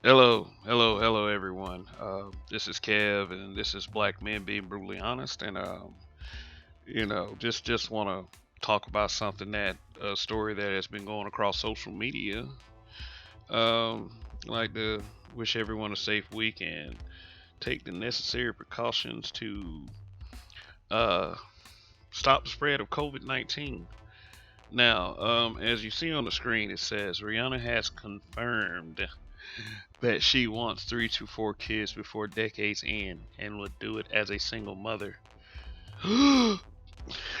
Hello, everyone. This is Kev, and this is Black Men Being Brutally Honest. And just want to talk about something that a story that has been going across social media. I'd like to wish everyone a safe week and take the necessary precautions to uh, stop the spread of COVID-19. Now, as you see on the screen, it says Rihanna has confirmed that she wants 3 to 4 kids before decade's end and would do it as a single mother.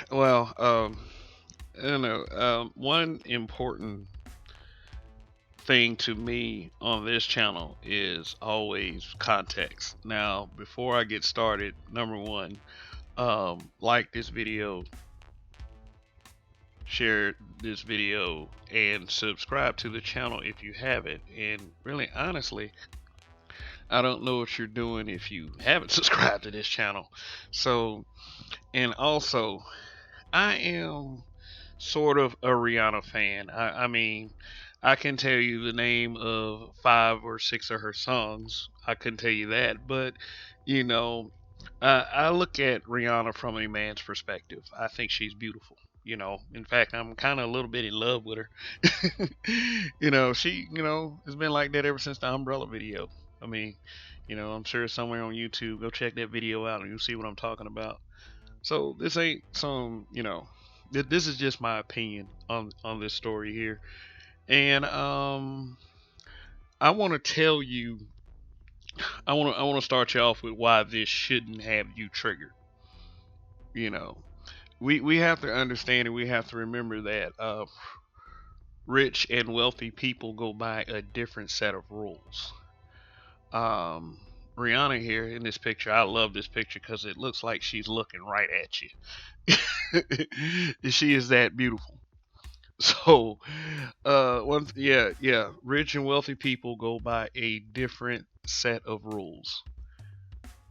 well, I don't know. One important thing to me on this channel is always context. Now, before I get started, number one, like this video, share this video, and subscribe to the channel if you haven't. And really, honestly, I don't know what you're doing if you haven't subscribed to this channel. So, and also, I am sort of a Rihanna fan. I mean, I can tell you the name of 5 or 6 of her songs. I couldn't tell you that, but you know, I look at Rihanna from a man's perspective. I think she's beautiful. In fact, I'm kind of a little bit in love with her. She, has been like that ever since the Umbrella video. I mean, I'm sure it's somewhere on YouTube. Go check that video out and you'll see what I'm talking about. So this ain't some, this is just my opinion on this story here. And I want to tell you, I want to start you off with why this shouldn't have you triggered. You know, we have to understand and we have to remember that rich and wealthy people go by a different set of rules. Um, Rihanna here in this picture, I love this picture because it looks like she's looking right at you. She is that beautiful. So, yeah, rich and wealthy people go by a different set of rules.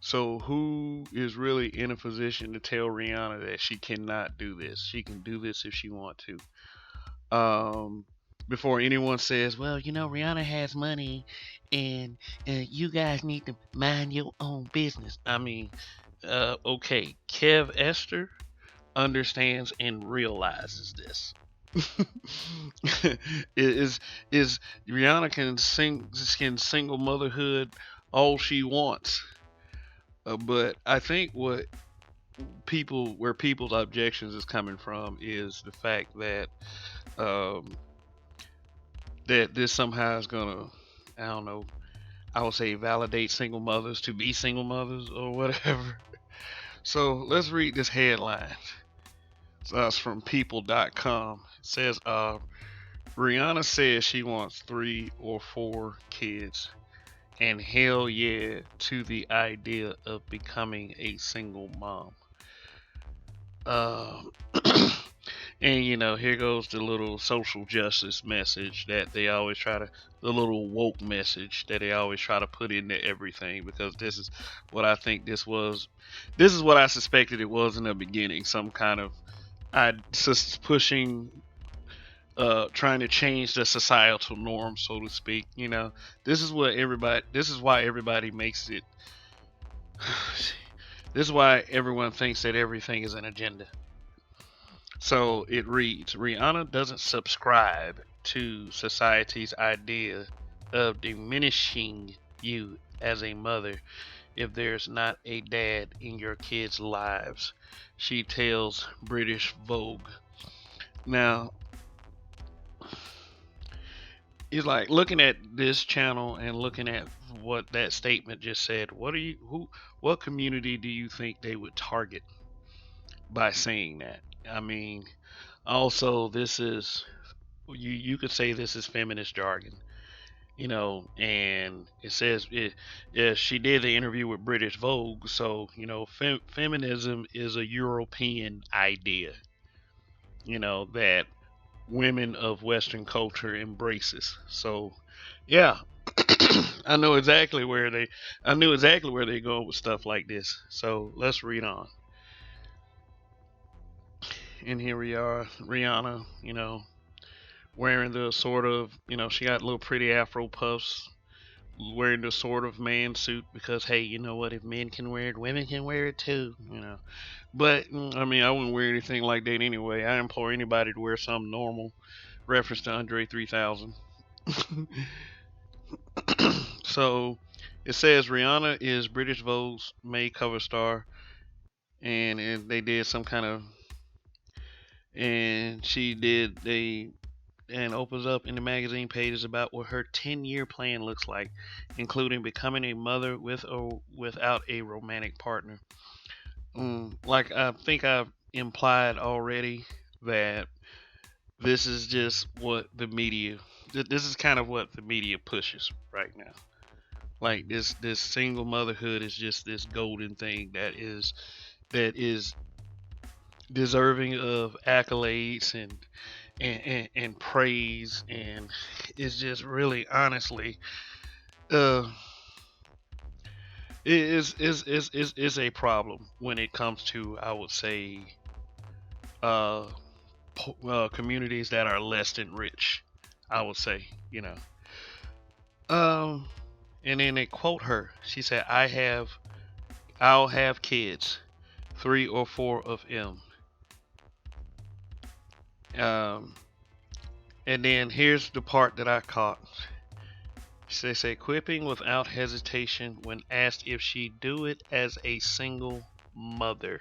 So, who is really in a position to tell Rihanna that she cannot do this? She can do this if she want to. Um, Before anyone says, "Well, Rihanna has money, and you guys need to mind your own business." I mean, okay, Kev Esther understands and realizes this. is is Rihanna can single motherhood all she wants, but I think where people's objections is coming from is the fact that um, that this somehow is gonna, I don't know, I would say validate single mothers to be single mothers or whatever. So let's read this headline. So it's from people.com. It says Rihanna says she wants 3 or 4 kids, and hell yeah to the idea of becoming a single mom. Uh, and here goes the little social justice message that they always try to, the little woke message that they always try to put into everything, because this is what I think this is what I suspected it was in the beginning, some kind of I just pushing trying to change the societal norm, so to speak. This is why everybody makes it. This is why everyone thinks that everything is an agenda. So it reads, Rihanna doesn't subscribe to society's idea of diminishing you as a mother if there's not a dad in your kids' lives, she tells British Vogue. Now, it's like looking at this channel and looking at what that statement just said. What community do you think they would target by saying that? I mean, also this is, you could say this is feminist jargon, and it says she did the interview with British Vogue, so feminism is a European idea, that women of Western culture embraces. So, yeah, I know exactly where they, I knew exactly where they go with stuff like this. So let's read on. And here we are, Rihanna, wearing the sort of, she got little pretty afro puffs, wearing the sort of man suit because hey, you know what? If men can wear it, women can wear it too. But I mean, I wouldn't wear anything like that anyway. I implore anybody to wear something normal. Reference to Andre 3000. So it says Rihanna is British Vogue's May cover star, and they did some kind of, and she did they and opens up in the magazine pages about what her 10-year plan looks like, including becoming a mother with or without a romantic partner. Like I think I've implied already that this is just what the media. This is kind of what the media pushes right now. Like this single motherhood is just this golden thing that is deserving of accolades and praise, and it's just really honestly uh is a problem when it comes to, I would say, uh, communities that are less than rich, I would say, um and then they quote her. She said, I'll have kids, 3 or 4 of them. um and then here's the part that I caught. They say quipping without hesitation when asked if she'd do it as a single mother.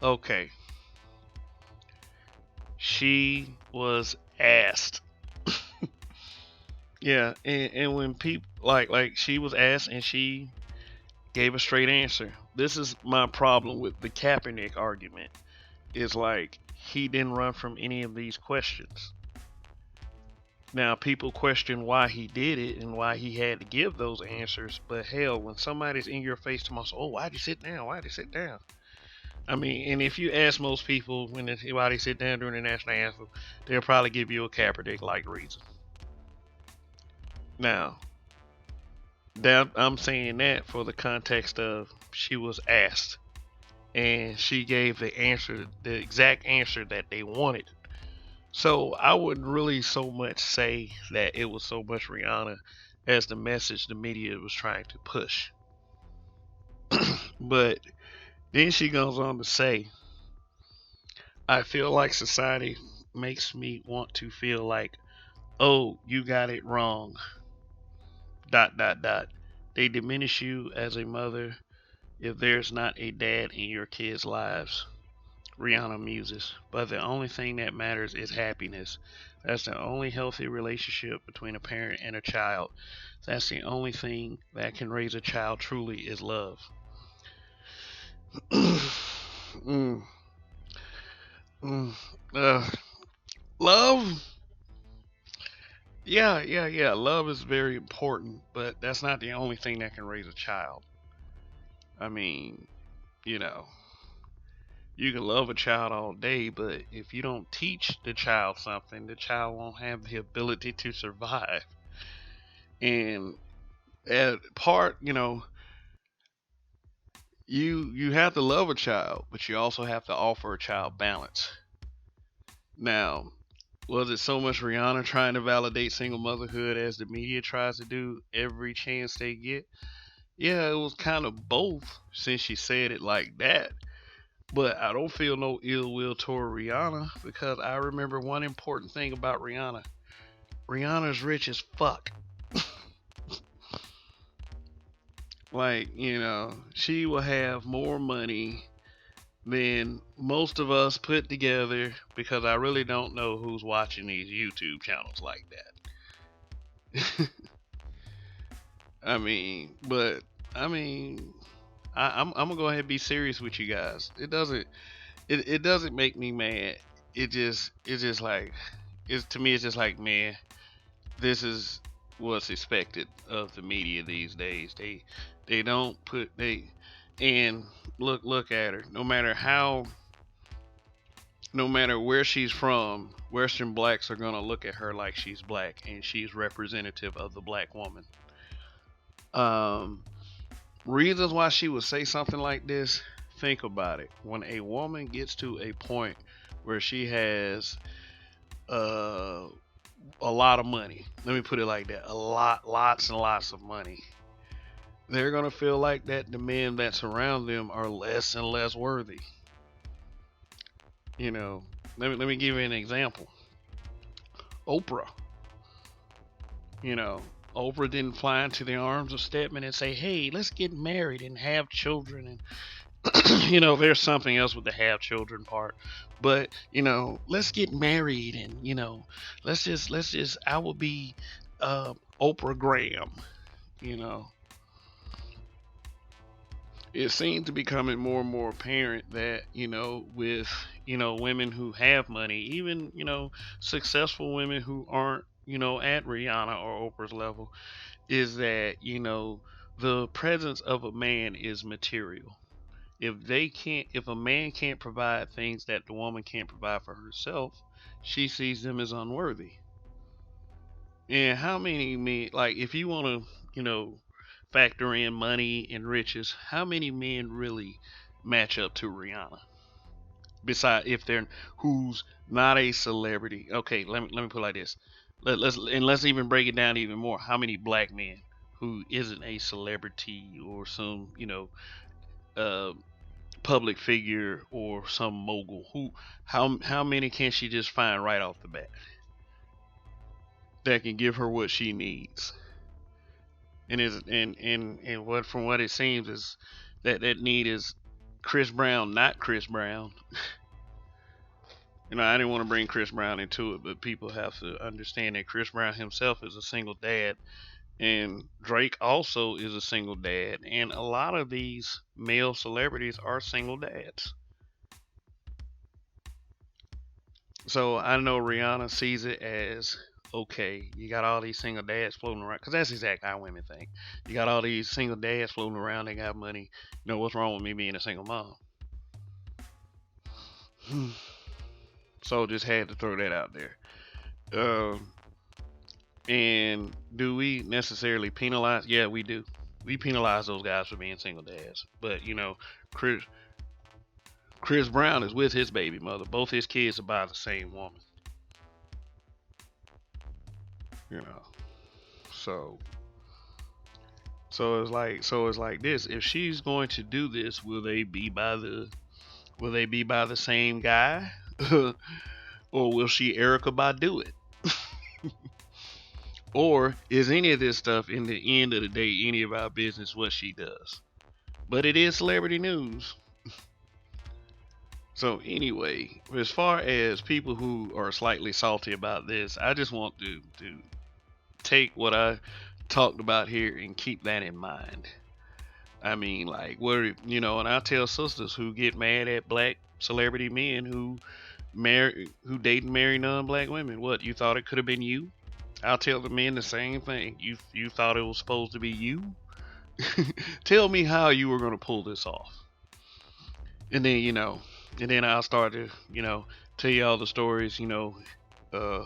Okay, she was asked. Yeah, and when people like she was asked and she gave a straight answer. This is my problem with the Kaepernick argument. Is like he didn't run from any of these questions. Now, people question why he did it and why he had to give those answers, but hell, when somebody's in your face tomorrow, oh, why'd you sit down? Why'd you sit down? I mean, and if you ask most people why they sit down during the national anthem, they'll probably give you a Kaepernick-like reason. Now, I'm saying that for the context of she was asked and she gave the answer, the exact answer that they wanted. So I wouldn't really so much say that it was so much Rihanna as the message the media was trying to push. But then she goes on to say, I feel like society makes me want to feel like, oh, you got it wrong. ... They diminish you as a mother if there's not a dad in your kids' lives. Rihanna muses, but the only thing that matters is happiness. That's the only healthy relationship between a parent and a child. That's the only thing that can raise a child truly is love. mm, mm, uh, love? Yeah. Love is very important, but that's not the only thing that can raise a child. I mean, you know, you can love a child all day, but if you don't teach the child something, the child won't have the ability to survive. And at part, you have to love a child, but you also have to offer a child balance. Now, was it so much Rihanna trying to validate single motherhood as the media tries to do every chance they get? Yeah, it was kind of both since she said it like that. But I don't feel no ill will toward Rihanna because I remember one important thing about Rihanna. Rihanna's rich as fuck. Like, she will have more money than most of us put together because I really don't know who's watching these YouTube channels like that. I mean, but I mean, I'm gonna go ahead and be serious with you guys. It doesn't make me mad. It's just like it's to me. It's just like, man, this is what's expected of the media these days. They don't put they and look at her. No matter where she's from, Western blacks are gonna look at her like she's black and she's representative of the black woman. Um, Reasons why she would say something like this. Think about it. When a woman gets to a point where she has uh a lot of money. Let me put it like that. Lots and lots of money. They're gonna feel like that the men that surround them are less and less worthy. You know, let me give you an example. Oprah. You know, Oprah didn't fly into the arms of Stedman and say, "Hey, let's get married and have children." And there's something else with the have children part, but let's get married and let's just. I will be Oprah Graham. You know, it seems to be becoming more and more apparent that with women who have money, even successful women who aren't at Rihanna or Oprah's level, is that the presence of a man is material. If a man can't provide things that the woman can't provide for herself, she sees them as unworthy. And how many men, like, if you want to factor in money and riches, how many men really match up to Rihanna? Besides, if they're who's not a celebrity. Okay, let me put it like this. Let's even break it down even more. How many black men who isn't a celebrity or some uh, public figure or some mogul, how many can she just find right off the bat that can give her what she needs? And what, from what it seems, is that need is Chris Brown, not Chris Brown. I didn't want to bring Chris Brown into it, but people have to understand that Chris Brown himself is a single dad, and Drake also is a single dad, and a lot of these male celebrities are single dads. So I know Rihanna sees it as, okay, you got all these single dads floating around, because that's exactly how women think. You got all these single dads floating around, they got money. What's wrong with me being a single mom? So just had to throw that out there. Um, and do we necessarily penalize? Yeah, we do. We penalize those guys for being single dads. But Chris Chris Brown is with his baby mother. Both his kids are by the same woman. You know. So so it's like this. If she's going to do this, will they be by the same guy? Or will she Erica Badu it? Or is any of this stuff, in the end of the day, any of our business what she does? But it is celebrity news. So anyway, as far as people who are slightly salty about this, I just want to take what I talked about here and keep that in mind. I mean, like, and I tell sisters who get mad at black celebrity men who date and marry non-black women. What, you thought it could have been you? I'll tell the men the same thing. You thought it was supposed to be you? Tell me how you were gonna pull this off. And then I'll start to tell you all the stories, uh,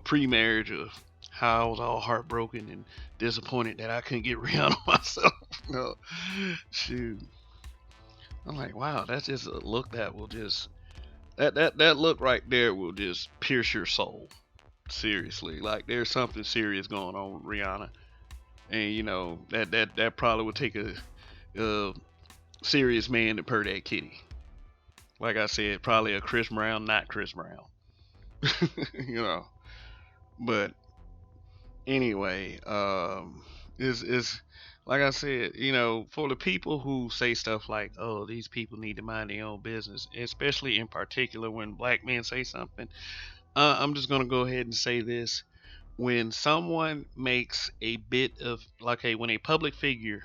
pre-marriage, of how I was all heartbroken and disappointed that I couldn't get Rihanna myself. No, shoot. I'm like, wow, that's just a look that will just that look right there will just pierce your soul. Seriously, like, there's something serious going on with Rihanna, and that probably would take a serious man to purr that kitty. Like I said, probably a Chris Brown, not Chris Brown. you know. But anyway, is like I said, for the people who say stuff like, "Oh, these people need to mind their own business," especially in particular when black men say something. I'm just gonna go ahead and say this: when someone makes a bit of, like, when a public figure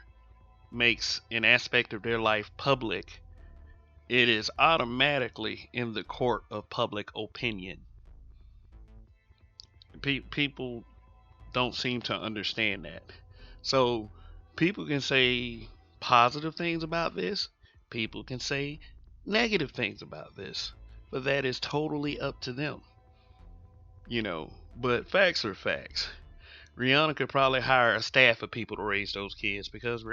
makes an aspect of their life public, it is automatically in the court of public opinion. People don't seem to understand that. So people can say positive things about this, people can say negative things about this, but that is totally up to them. But facts are facts. Rihanna could probably hire a staff of people to raise those kids, because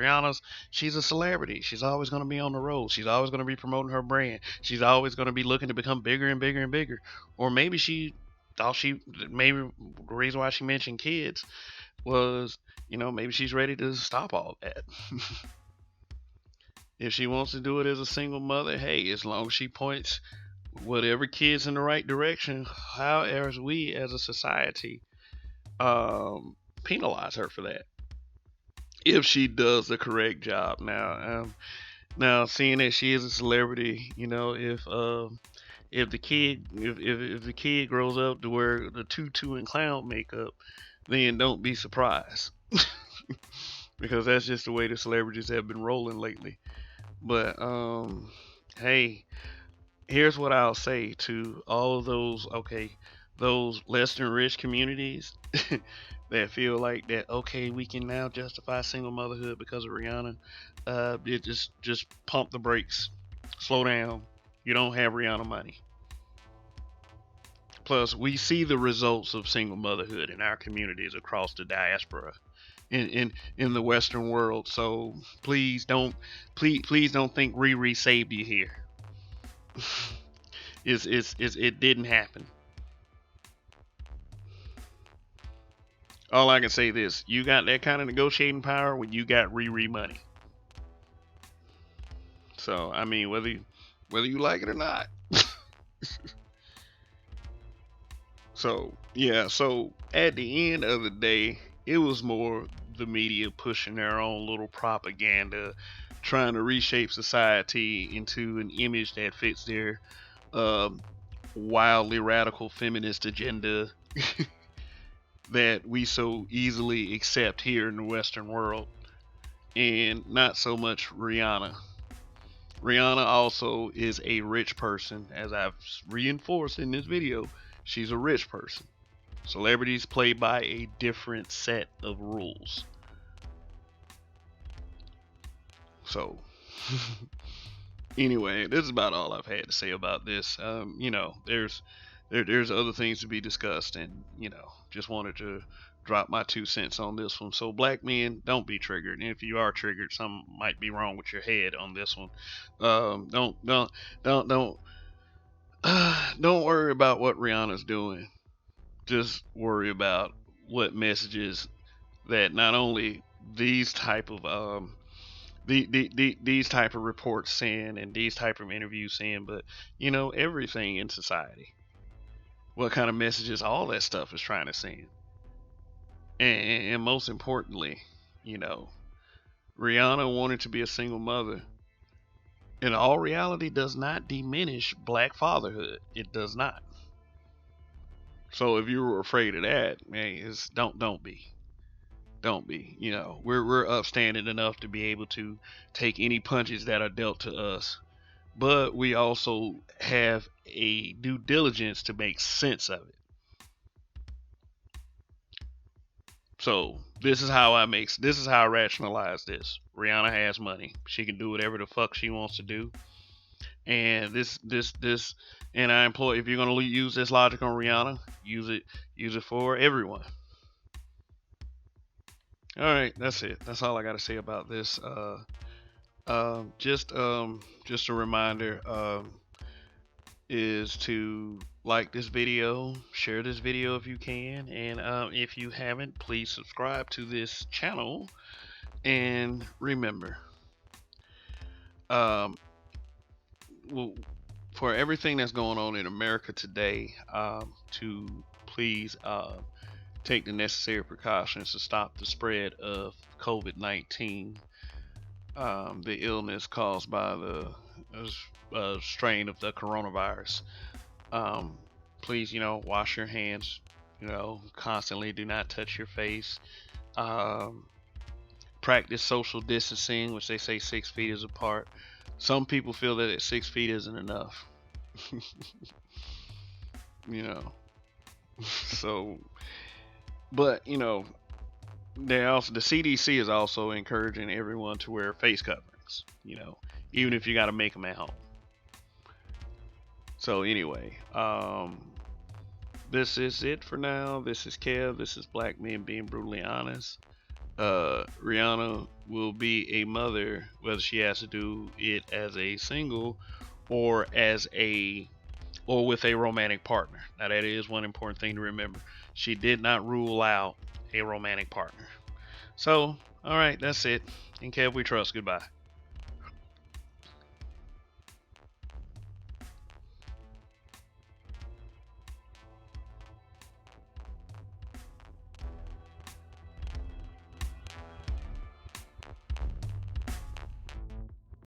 she's a celebrity. She's always going to be on the road. She's always going to be promoting her brand. She's always going to be looking to become bigger and bigger and bigger. Or maybe she all she maybe the reason why she mentioned kids was, maybe she's ready to stop all that. If she wants to do it as a single mother, hey, as long as she points whatever kids in the right direction, how as we as a society penalize her for that if she does the correct job. Now seeing that she is a celebrity, if the kid if the kid grows up to wear the tutu and clown makeup, then don't be surprised because that's just the way the celebrities have been rolling lately. But hey, here's what I'll say to all of those, okay, those less than rich communities that feel like that, okay, we can now justify single motherhood because of Rihanna. It just pump the brakes, slow down. You don't have Rihanna money. Plus, we see the results of single motherhood in our communities across the diaspora in the Western world. So please don't think Riri saved you here. It didn't happen. All I can say this: you got that kind of negotiating power when you got Riri money. So I mean, whether you like it or not. So yeah, so at the end of the day, it was more the media pushing their own little propaganda, trying to reshape society into an image that fits their um, wildly radical feminist agenda that we so easily accept here in the Western world, and not so much Rihanna. Rihanna also is a rich person, as I've reinforced in this video. She's a rich person. Celebrities play by a different set of rules. So, anyway, this is about all I've had to say about this. There's other things to be discussed, and just wanted to drop my 2 cents on this one. So, black men, don't be triggered. And if you are triggered, something might be wrong with your head on this one. Don't don't worry about what Rihanna's doing. Just worry about what messages that not only these type of these type of reports send and these type of interviews send, but everything in society. What kind of messages all that stuff is trying to send, and most importantly, you know, Rihanna wanted to be a single mother. In all reality, does not diminish black fatherhood. It does not. So if you were afraid of that, man, don't be. We're upstanding enough to be able to take any punches that are dealt to us, but we also have a due diligence to make sense of it. So this is how I rationalize this. Rihanna has money. She can do whatever the fuck she wants to do. And this and I employ, if you're gonna use this logic on Rihanna, use it for everyone. All right, that's it. That's all I got to say about this. Just a reminder is to like this video, share this video if you can, and if you haven't, please subscribe to this channel. And remember, um, well, for everything that's going on in America today, to please take the necessary precautions to stop the spread of COVID-19, the illness caused by the strain of the coronavirus. Um, Please, wash your hands, constantly. Do not touch your face. Um, Practice social distancing, which they say 6 feet is apart. Some people feel that 6 feet isn't enough. you know, so, but they also, the CDC is also encouraging everyone to wear face coverings. Even if you got to make them at home. So anyway, this is it for now. This is Kev. This is Black Men Being Brutally Honest. Rihanna will be a mother whether she has to do it as a single or as a or with a romantic partner. Now, that is one important thing to remember. She did not rule out a romantic partner. So, all right, that's it. In Kev, we trust. Goodbye.